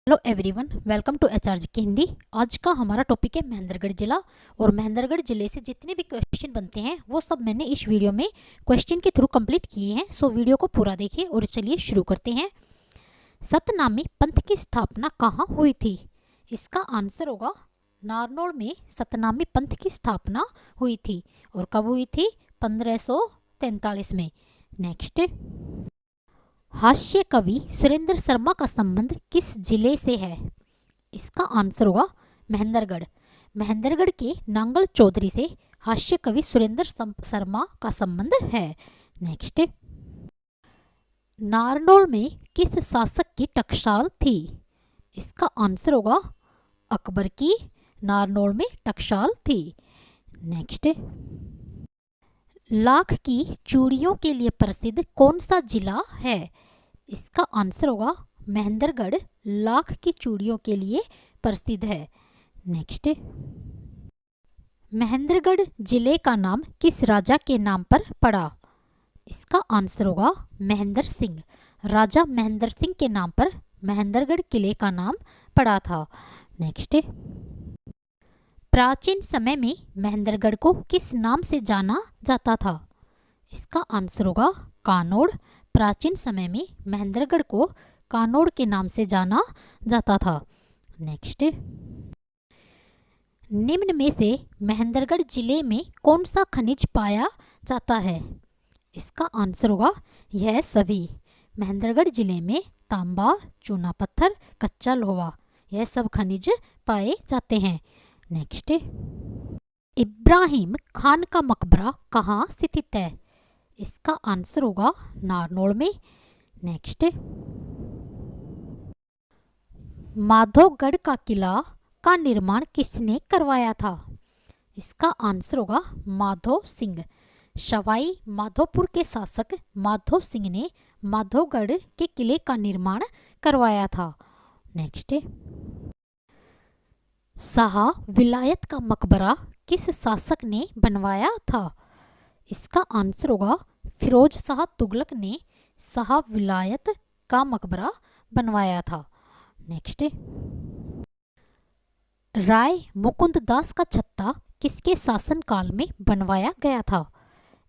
Hello everyone, welcome to HRG की हिंदी। आज का हमारा टॉपिक है महेंद्रगढ़ जिला। और महेंद्रगढ़ जिले से जितने भी क्वेश्चन बनते हैं वो सब मैंने इस वीडियो में क्वेश्चन के थ्रू कंप्लीट किए हैं। सो वीडियो को पूरा देखिए और चलिए शुरू करते हैं। सतनामी पंथ की स्थापना कहाँ हुई थी? इसका आंसर होगा नारनौल में सतनामी पंथ की स्थापना हुई थी। और कब हुई थी? 1543 में। नेक्स्ट, हास्य कवि सुरेंद्र शर्मा का संबंध किस जिले से है? इसका आंसर होगा महेंद्रगढ़। महेंद्रगढ़ के नांगल चौधरी से हास्य कवि सुरेंद्र शर्मा का संबंध है। नेक्स्ट, नारनौल में किस शासक की टकसाल थी? इसका आंसर होगा अकबर की नारनौल में टकसाल थी। नेक्स्ट, लाख की चूड़ियों के लिए प्रसिद्ध कौन सा जिला है? इसका आंसर होगा महेंद्रगढ़ लाख की चूड़ियों के लिए प्रसिद्ध है। नेक्स्ट, महेंद्रगढ़ जिले का नाम किस राजा के नाम पर पड़ा? इसका आंसर होगा महेंद्र सिंह। राजा महेंद्र सिंह के नाम पर महेंद्रगढ़ किले का नाम पड़ा था। नेक्स्ट, प्राचीन समय में महेंद्रगढ़ को किस नाम से जाना जाता था? इसका आंसर होगा कानोड़। प्राचीन समय में महेंद्रगढ़ को कानोड़ के नाम से जाना जाता था। नेक्स्ट, निम्न में से महेंद्रगढ़ जिले में कौन सा खनिज पाया जाता है? इसका आंसर होगा यह सभी। महेंद्रगढ़ जिले में तांबा, चूना पत्थर, कच्चा लोहा यह सब खनिज पाए जाते हैं। नेक्स्ट, इब्राहिम खान का मकबरा कहाँ स्थित है? इसका आंसर होगा नारनौल में। नेक्स्ट, माधोगढ़ का किला का निर्माण किसने करवाया था? इसका आंसर होगा माधो सिंह। सवाई माधोपुर के शासक माधो सिंह ने माधोगढ़ के किले का निर्माण करवाया था। नेक्स्ट, शाह विलायत का मकबरा किस शासक ने बनवाया था? इसका आंसर होगा फिरोज शाह तुगलक ने शाह विलायत का मकबरा बनवाया था। नेक्स्ट, राय मुकुंद दास का छत्ता किसके शासनकाल में बनवाया गया था?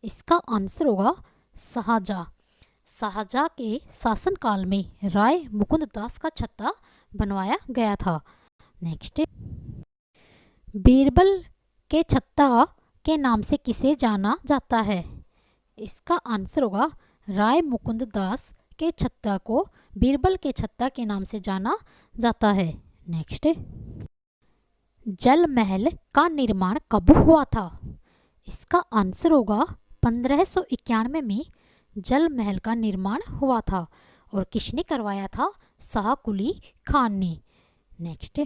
इसका आंसर होगा शाहजहाँ। शाहजहाँ के शासनकाल में राय मुकुंद दास का छत्ता बनवाया गया था। नेक्स्ट, बीरबल के छत्ता के नाम से किसे जाना जाता है? इसका आंसर होगा राय मुकुंद दास के छत्ता को बीरबल के छत्ता के नाम से जाना जाता है। नेक्स्ट, जल महल का निर्माण कब हुआ था? इसका आंसर होगा 1591 में जल महल का निर्माण हुआ था। और किसने करवाया था? शाह कुली खान ने। नेक्स्ट,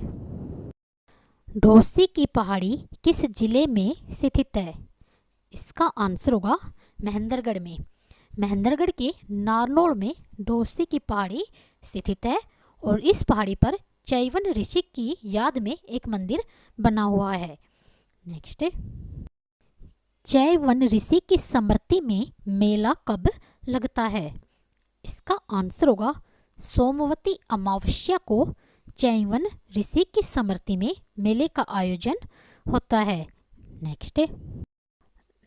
ढोसी की पहाड़ी किस जिले में स्थित है? इसका आंसर होगा महेंद्रगढ़ में। महेंद्रगढ़ के नारनौल में ढोसी की पहाड़ी स्थित है। और इस पहाड़ी पर चैवन ऋषि की याद में एक मंदिर बना हुआ है। नेक्स्ट, चैवन ऋषि की स्मृति में मेला कब लगता है? इसका आंसर होगा सोमवती अमावस्या को चैवन ऋषि की स्मृति में मेले का आयोजन होता है। नेक्स्ट,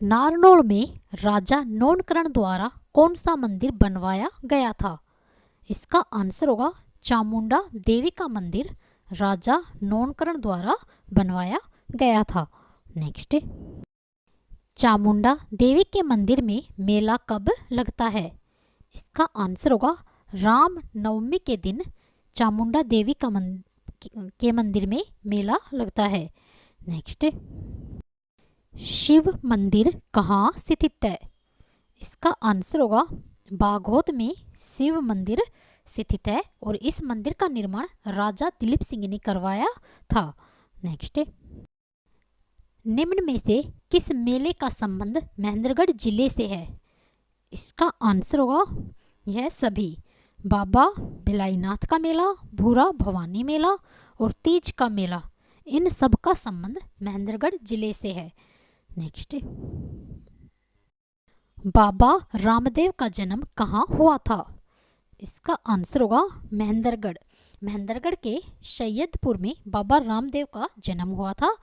नारनौल में राजा नौनकरण द्वारा कौन सा मंदिर बनवाया गया था? इसका आंसर होगा चामुंडा देवी का मंदिर राजा नौनकरण द्वारा बनवाया गया था। नेक्स्ट, चामुंडा देवी के मंदिर में मेला कब लगता है? इसका आंसर होगा राम नवमी के दिन चामुंडा देवी के मंदिर में मेला लगता है। नेक्स्ट, शिव मंदिर कहाँ स्थित है? इसका आंसर होगा बाघोत में शिव मंदिर स्थित है। और इस मंदिर का निर्माण राजा दिलीप सिंह ने करवाया था। नेक्स्ट, निम्न में से किस मेले का संबंध महेंद्रगढ़ जिले से है? इसका आंसर होगा यह सभी। बाबा भिलाईनाथ का मेला, भूरा भवानी मेला और तीज का मेला इन सब का संबंध महेंद्रगढ़ जिले से है। नेक्स्ट, बाबा रामदेव का जन्म कहाँ हुआ था? इसका आंसर होगा महेंद्रगढ़। महेंद्रगढ़ के सैयदपुर में बाबा रामदेव का जन्म हुआ था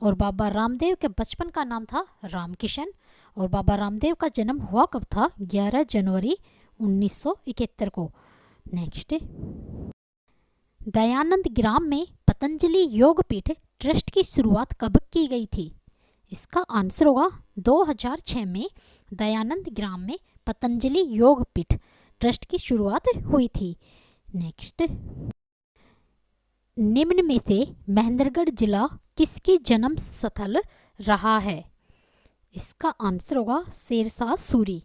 और बाबा रामदेव के बचपन का नाम था रामकिशन। और बाबा रामदेव का जन्म हुआ कब था? 11 जनवरी 1971 को। नेक्स्ट, दयानंद ग्राम में पतंजलि योगपीठ ट्रस्ट की शुरुआत कब की गई थी? इसका आंसर होगा 2006 में दयानंद ग्राम में पतंजलि योगपीठ ट्रस्ट की शुरुआत हुई थी। नेक्स्ट, निम्न में से महेंद्रगढ़ जिला किसकी जन्म स्थल रहा है? इसका आंसर होगा शेरशाह सूरी।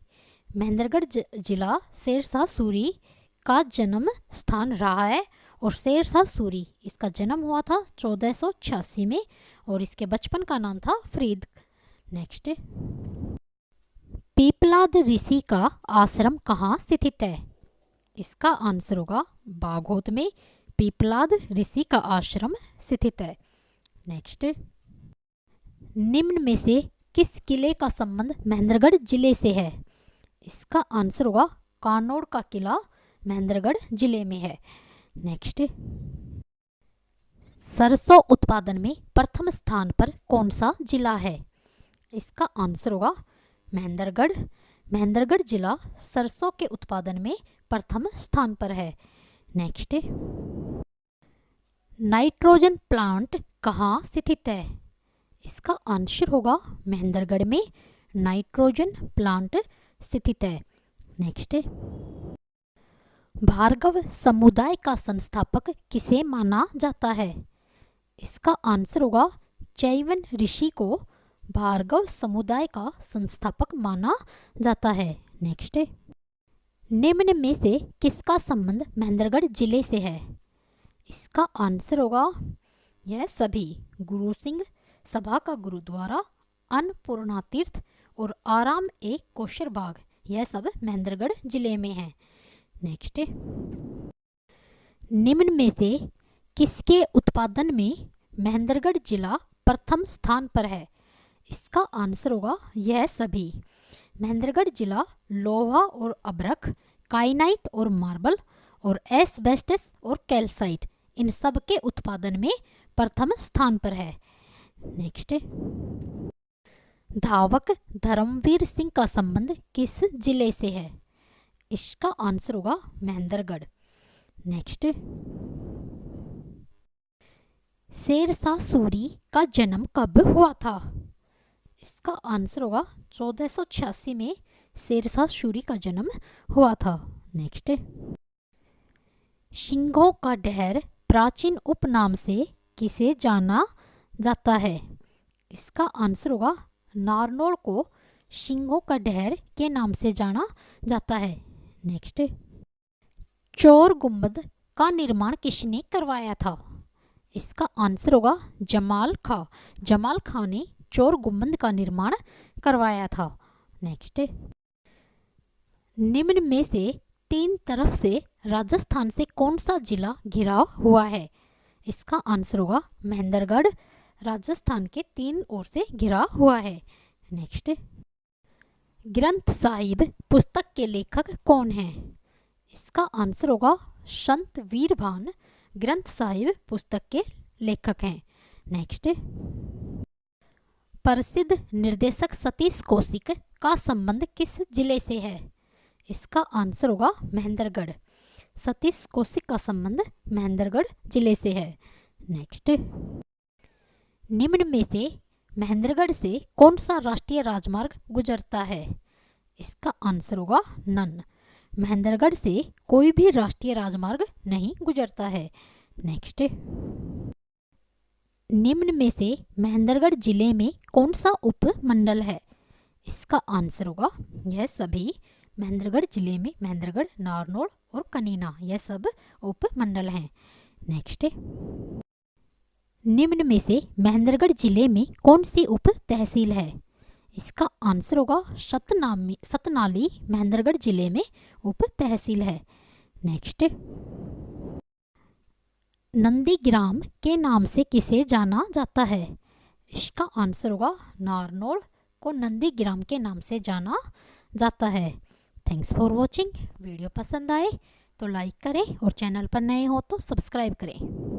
महेंद्रगढ़ जिला शेरशाह सूरी का जन्म स्थान रहा है और शेरशाह सूरी इसका जन्म हुआ था 1486 में और इसके बचपन का नाम था फरीद। नेक्स्ट, पीपलाद ऋषि का आश्रम कहाँ स्थित है? इसका आंसर होगा बाघोत में पीपलाद ऋषि का आश्रम स्थित है। नेक्स्ट, निम्न में से किस किले का संबंध महेंद्रगढ़ जिले से है? इसका आंसर होगा कानोड़ का किला महेंद्रगढ़ जिले में है। नेक्स्ट, सरसों उत्पादन में प्रथम स्थान पर कौन सा जिला है? इसका आंसर होगा महेंद्रगढ़। महेंद्रगढ़ जिला सरसों के उत्पादन में प्रथम स्थान पर है। नेक्स्ट, नाइट्रोजन प्लांट कहाँ स्थित है? इसका आंसर होगा महेंद्रगढ़ में नाइट्रोजन प्लांट स्थित है। नेक्स्ट, भार्गव समुदाय का संस्थापक किसे माना जाता है? इसका आंसर होगा चैवन ऋषि को भार्गव समुदाय का संस्थापक माना जाता है। नेक्स्ट, निम्न में से किसका संबंध महेंद्रगढ़ जिले से है? इसका आंसर होगा यह सभी गुरु सिंह सभा का गुरुद्वारा, अन्नपूर्णा तीर्थ और आराम ए कोशर बाग, यह सब महेंद्रगढ़ जिले में है। नेक्स्ट, निम्न में से किसके उत्पादन में महेंद्रगढ़ जिला प्रथम स्थान पर है? इसका आंसर होगा यह सभी महेंद्रगढ़ जिला लोहा और अभ्रक, काइनाइट और मार्बल और एस्बेस्टस और कैल्साइट, इन सब के उत्पादन में प्रथम स्थान पर है। नेक्स्ट, धावक धर्मवीर सिंह का संबंध किस जिले से है? इसका आंसर होगा महेंद्रगढ़। नेक्स्ट, शेरशाह सूरी का जन्म कब हुआ था? इसका आंसर होगा 1486 में शेरशाह सूरी का जन्म हुआ था। नेक्स्ट, सिंहों का डहर प्राचीन उपनाम से किसे जाना जाता है? इसका आंसर होगा नारनौल को सिंहों का डहर के नाम से जाना जाता है। नेक्स्ट, चोर गुंबद का निर्माण किसने करवाया था? इसका आंसर होगा जमाल खां। जमाल खां ने चोर गुंबद का निर्माण करवाया था। नेक्स्ट, निम्न में से तीन तरफ से राजस्थान से कौन सा जिला घिरा हुआ है? इसका आंसर होगा महेंद्रगढ़ राजस्थान के तीन ओर से घिरा हुआ है। नेक्स्ट, ग्रंथ साहिब पुस्तक के लेखक कौन हैं? इसका आंसर होगा संत वीरभान ग्रंथ साहिब पुस्तक के लेखक हैं। नेक्स्ट, प्रसिद्ध निर्देशक सतीश कौशिक का संबंध किस जिले से है? इसका आंसर होगा महेंद्रगढ़। सतीश कौशिक का संबंध महेंद्रगढ़ जिले से है। नेक्स्ट, निम्न में से महेंद्रगढ़ से कौन सा राष्ट्रीय राजमार्ग गुजरता है? इसका आंसर होगा नन। महेंद्रगढ़ से कोई भी राष्ट्रीय राजमार्ग नहीं गुजरता है। नेक्स्ट, निम्न में से महेंद्रगढ़ जिले में कौन सा उपमंडल है? इसका आंसर होगा यह सभी महेंद्रगढ़ जिले में महेंद्रगढ़, नारनौल और कनीना, यह सब उपमंडल हैं। नेक्स्ट, निम्न में से महेंद्रगढ़ जिले में कौन सी उप तहसील है? इसका आंसर होगा सतनाली महेंद्रगढ़ जिले में उप तहसील है। नेक्स्ट, नंदीग्राम के नाम से किसे जाना जाता है? इसका आंसर होगा नारनौल को नंदीग्राम के नाम से जाना जाता है। Thanks for watching. वीडियो पसंद आए तो लाइक करें और चैनल पर नए हो तो सब्सक्राइब करें।